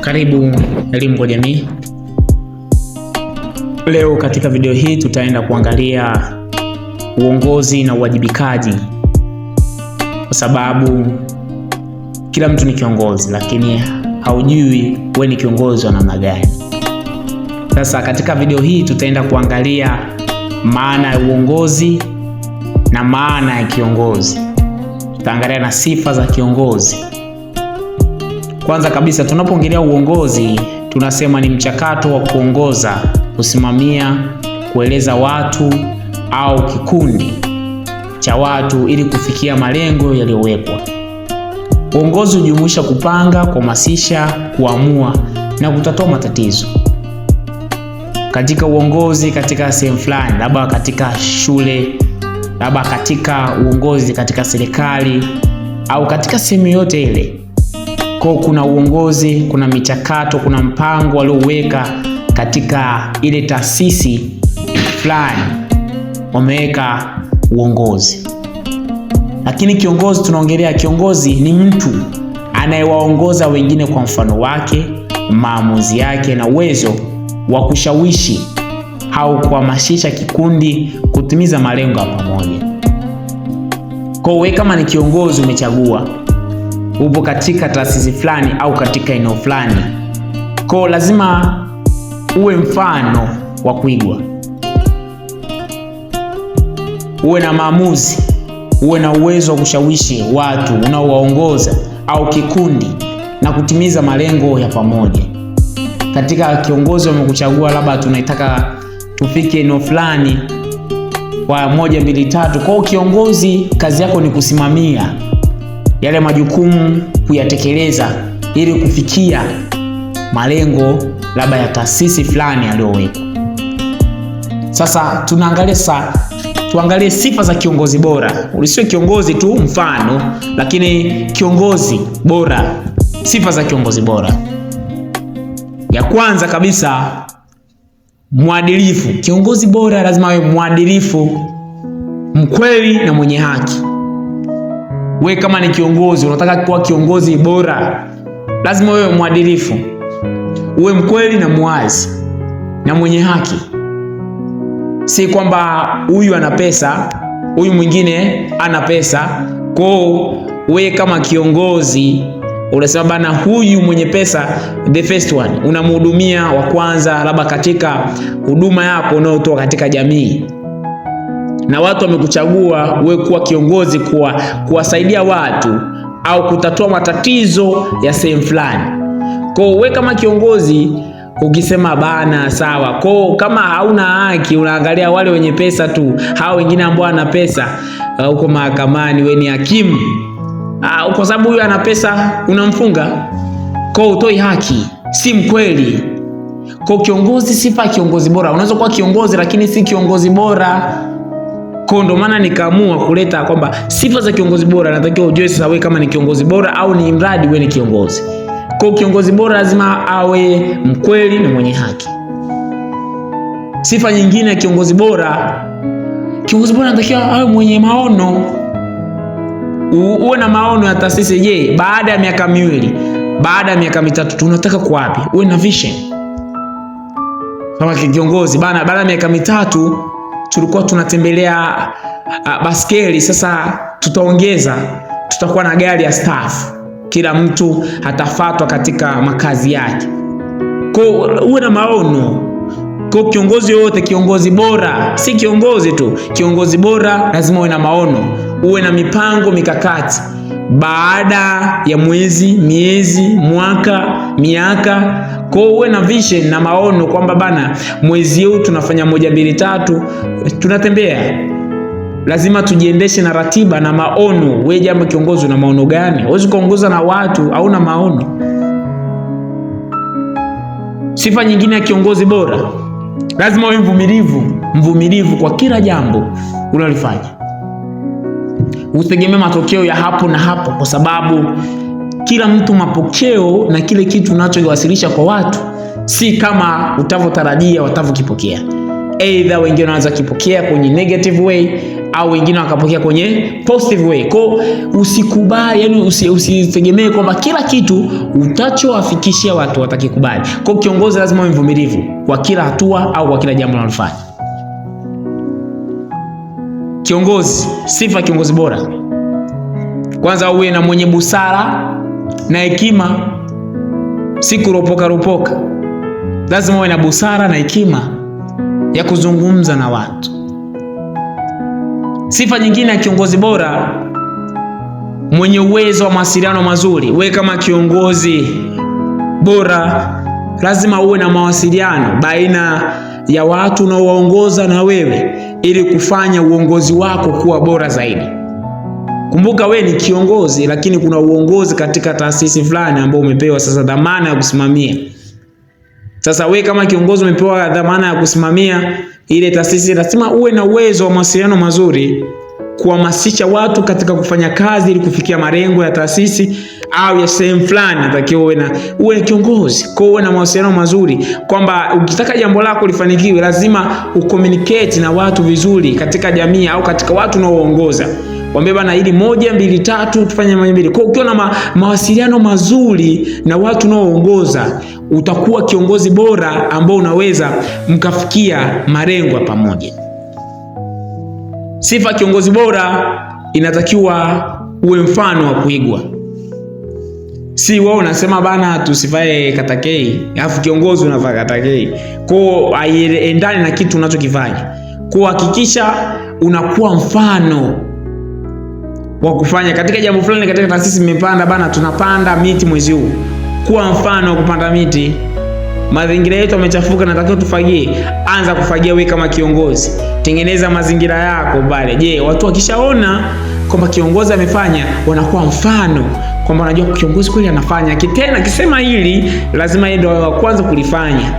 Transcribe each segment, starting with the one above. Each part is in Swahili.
Karibu Elimu kwa Jamii. Leo katika video hii tutaenda kuangalia uongozi na uwajibikaji, kwa sababu kila mtu ni kiongozi, lakini haujui wewe ni kiongozi wa namna gani. Sasa katika video hii tutaenda kuangalia maana ya uongozi na maana ya kiongozi. Tutaangalia na sifa za kiongozi. Kwanza kabisa, tunapoongelea uongozi tunasema ni mchakato wa kuongoza, kusimamia, kueleza watu au kikundi cha watu ili kufikia malengo yaliyowekwa. Uongozi hujumuisha kupanga, kuhamasisha, kuamua na kutatua matatizo. Katika uongozi katika sehemu fulani, labda katika shule, labda katika uongozi katika serikali au katika sehemu yote ile, kuna uongozi, kuna michakato, kuna mpango walioweka katika ile taasisi fulani, wameweka uongozi. Lakini kiongozi, tunaongelea kiongozi ni mtu anayewaongoza wengine kwa mfano wake, maamuzi yake na uwezo wa kushawishi au kuhamasisha kikundi kutimiza malengo ya pamoja. Kwa hiyo wewe kama ni kiongozi, umechagua, upo katika taasisi fulani au katika eneo fulani, kwa lazima uwe mfano wa kuigwa, uwe na maamuzi, uwe na uwezo wa kushawishi watu unaowaongoza au kikundi na kutimiza malengo ya pamoja. Katika kiongozi wamekuchagua, labda tunaitaka tufike eneo fulani kwa 1, 2, 3. Kwa kiongozi kazi yako ni kusimamia yale majukumu, kuyatekeleza ili kufikia malengo labda ya taasisi fulani aliyoweka. Sasa tuangalie sifa za kiongozi bora. Usiwe kiongozi tu mfano, lakini kiongozi bora. Sifa za kiongozi bora. Ya kwanza kabisa, mwadilifu. Kiongozi bora lazima awe mwadilifu, mkweli na mwenye haki. Wewe kama ni kiongozi, unataka kuwa kiongozi bora, lazima wewe mwadilifu, uwe mkweli na muwazi na mwenye haki. Si kwamba huyu ana pesa, huyu mwingine ana pesa, kwa wewe kama kiongozi unasema bana, huyu mwenye pesa the first one, unamhudumia wa kwanza, labda katika huduma yako unayotoa katika jamii, na watu wamekuchagua wewe kuwa kiongozi, kuwasaidia watu au kutatua matatizo ya sehemu fulani. Kwa wewe kama kiongozi ukisema bana sawa, kwa kama hauna haki, unaangalia wale wenye pesa tu, hao wengine ambao ana pesa, uko mahakamani, wewe ni hakimu, kwa sababu huyu ana pesa unamfunga, kwa utoi haki, si mkweli. Kwa kiongozi, sifa ya kiongozi bora, unaweza kuwa kiongozi lakini si kiongozi bora. Kwa ndo maana nikaamua kuleta kwamba sifa za kiongozi bora, natakiwa ujue sasa wewe kama ni kiongozi bora au ni mradi wewe ni kiongozi. Kwa kiongozi bora lazima awe mkweli na mwenye haki. Sifa nyingine ya kiongozi bora anatakiwa awe mwenye maono. Uwe na maono ya taasisi. Je, baada ya miaka 2, baada ya miaka 3 tunataka kwa wapi? Uwe na vision. Kama kiongozi bana, baada ya miaka 3 tulikuwa tunatembelea baskeli, sasa tutaongeza, tutakuwa na gari ya staff, kila mtu atafatwa katika makazi yake. Kwa uwe na maono. Kwa kiongozi yote, kiongozi bora si kiongozi tu, kiongozi bora lazima uwe na maono, uwe na mipango mikakati baada ya mwezi, miezi, mwaka, miaka. Kwa uwe na vision na maono kwamba bana, mwezi huu tunafanya 1, 2, 3, tunatembea. Lazima tujiendeshe na ratiba na maono. Wewe jambo kiongozi, una maono gani? Huwezi kuongoza na watu hauna maono. Sifa nyingine ya kiongozi bora, lazima uwe mvumilivu kwa kila jambo unalofanya. Usitegemee matokeo ya hapo na hapo, kwa sababu kila mtu mapokeo na kile kitu unachokiwasilisha kwa watu si kama utavyotarajia watavyokipokea. Either wengine wanaweza kipokea kwenye negative way au wengine wakapokea kwenye positive way. Kwa usikubali, yani usitegemee kwamba kila kitu utachowafikishia watu watakikubali. Kwa kiongozi lazima uwe mvumilivu kwa kila hatua au kwa kila jambo unalofanya. Kiongozi, sifa kiongozi bora. Kwanza uwe na mwenye busara na hekima, si kuropoka ropoka. Lazima uwe na busara na hekima ya kuzungumza na watu. Sifa nyingine ya kiongozi bora, mwenye uwezo wa mawasiliano mazuri. Wewe kama kiongozi bora lazima uwe na mawasiliano baina ya watu unaowaongoza na wewe ili kufanya uongozi wako kuwa bora zaidi. Kumbuka wewe ni kiongozi, lakini kuna uongozi katika taasisi fulani ambao umepewa sasa dhamana ya kusimamia. Sasa wewe kama kiongozi umepewa dhamana ya kusimamia ile taasisi, lazima uwe na uwezo wa mawasiliano mazuri, kuhamasisha watu katika kufanya kazi ili kufikia malengo ya taasisi au ya sehemu fulani. Natakiwa uwe kiongozi, kwa uwe na mawasiliano mazuri, kwamba ukitaka jambo lako lifanikiwe lazima ucommunicate na watu vizuri katika jamii au katika watu unaoongoza. Waambie bana, hili 1 2 3 tufanye 1 2. Kwa ukiwa na mawasiliano mazuri na watu unaoongoza, utakuwa kiongozi bora ambao unaweza mkafikia malengo pamoja. Sifa kiongozi bora, inatakiwa uwe mfano wa kuigwa. Si wewe unasema bana tusivae katakei, alafu kiongozi unavaa katakei. Kwa haiendani na kitu unachokifanya. Kwa hakikisha unakuwa mfano wa kufanya katika jambo fulani. Katika taasisi mmepanda bana, tunapanda miti mwezi huu. Kuwa mfano wa kupanda miti. Mazingira yetu yamechafuka, natakiwa tufagie. Anza kufagia wewe kama kiongozi. Tengeneza mazingira yako pale. Je, watu wakishaona kwamba kiongozi amefanya, wanakuwa mfano kwamba wanajua kiongozi kweli anafanya. Kitena kisema hili, lazima yeye ndio wa kwanza kulifanya.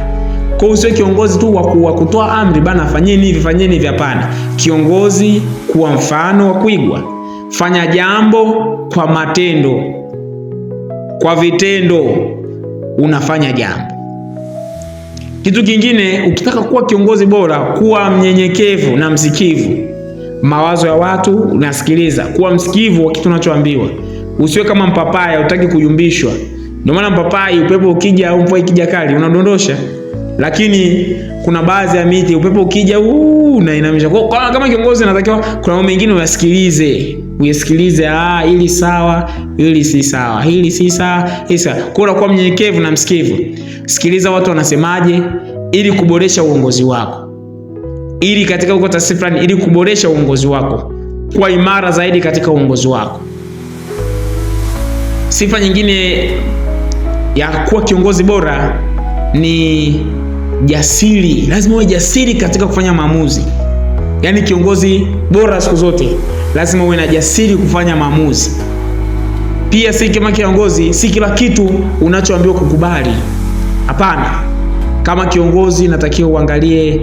Kwa hiyo sio kiongozi tu wa kutoa amri bana, fanyeni hivi, hapana. Kiongozi kuwa mfano wa kuigwa. Fanya jambo kwa matendo, kwa vitendo unafanya jambo. Kitu kingine, ukitaka kuwa kiongozi bora, kuwa mnyenyekevu na msikivu. Mawazo ya watu unasikiliza, kuwa msikivu wa kitu unachoambiwa. Usiwe kama mpapaya, utaki kuyumbishwa. Ndio maana mpapai upepo ukija au mvua ikija kali unadondosha. Lakini kuna baadhi ya miti upepo ukija na inamisha. Kwa kama kiongozi unatakiwa kuna mambo mengine uyasikilize. Hili sawa, hili si sawa, hili si sawa, hili sawa. Kwa kuwa mnyenyekevu na msikivu. Sikiliza watu wanasemaje ili kuboresha uongozi wako. Ili katika uko taasisi fulani, ili kuboresha uongozi wako, kuwa imara zaidi katika uongozi wako. Sifa nyingine ya kuwa kiongozi bora ni jasiri. Lazima uwe jasiri katika kufanya maamuzi. Yaani kiongozi bora siku zote lazima uwe na jasiri kufanya maamuzi. Pia si kama kiongozi, si kila kitu unachoambiwa kukubali. Hapana. Kama kiongozi natakiwa uangalie,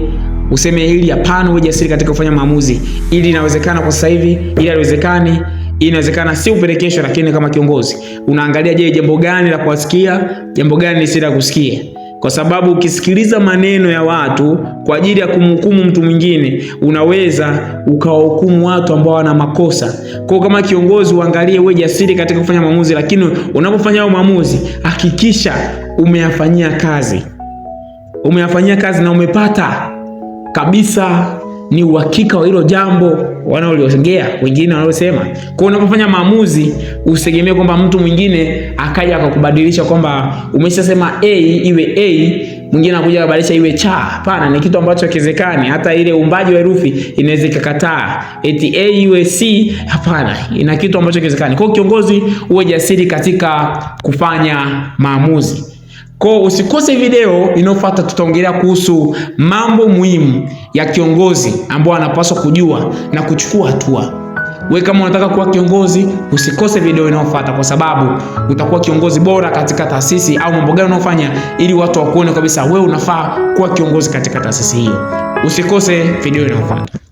useme hili hapana, uwe jasiri katika kufanya maamuzi. Ili inawezekana kwa sasa hivi, ili haiwezekani, inawezekana si upelekesho. Lakini kama kiongozi unaangalia, je, jambo gani la kusikia, jambo gani si la kusikia. Kwa sababu ukisikiliza maneno ya watu kwa ajili ya kumhukumu mtu mwingine, unaweza ukawahukumu watu ambao wana makosa. Kwa kama kiongozi uangalie, uwe jasiri katika kufanya maamuzi, lakini unapofanya hayo maamuzi hakikisha umeyafanyia kazi. Umeyafanyia kazi na umepata kabisa ni uhakika wa hilo jambo wanaoliongea wengine wanaosema. Kwa unapofanya maamuzi usitegemee kwamba mtu mwingine akaja akakubadilisha kwamba umeshasema A iwe A, mwingine anakuja kubadilisha iwe cha. Hapana, ni kitu ambacho hakiwezekani. Hata ile uumbaji wa herufi inaweza kukataa eti A iwe C. Hapana, ina kitu ambacho hakiwezekani. Kwa kiongozi uwe jasiri katika kufanya maamuzi. Kwa usikose video inayofuata, tutaongelea kuhusu mambo muhimu ya kiongozi ambao anapaswa kujua na kuchukua hatua. Wewe kama unataka kuwa kiongozi, usikose video inayofuata, kwa sababu utakuwa kiongozi bora katika taasisi au mambo gani unayofanya ili watu wakuone kabisa wewe unafaa kuwa kiongozi katika taasisi hiyo. Usikose video inayofuata.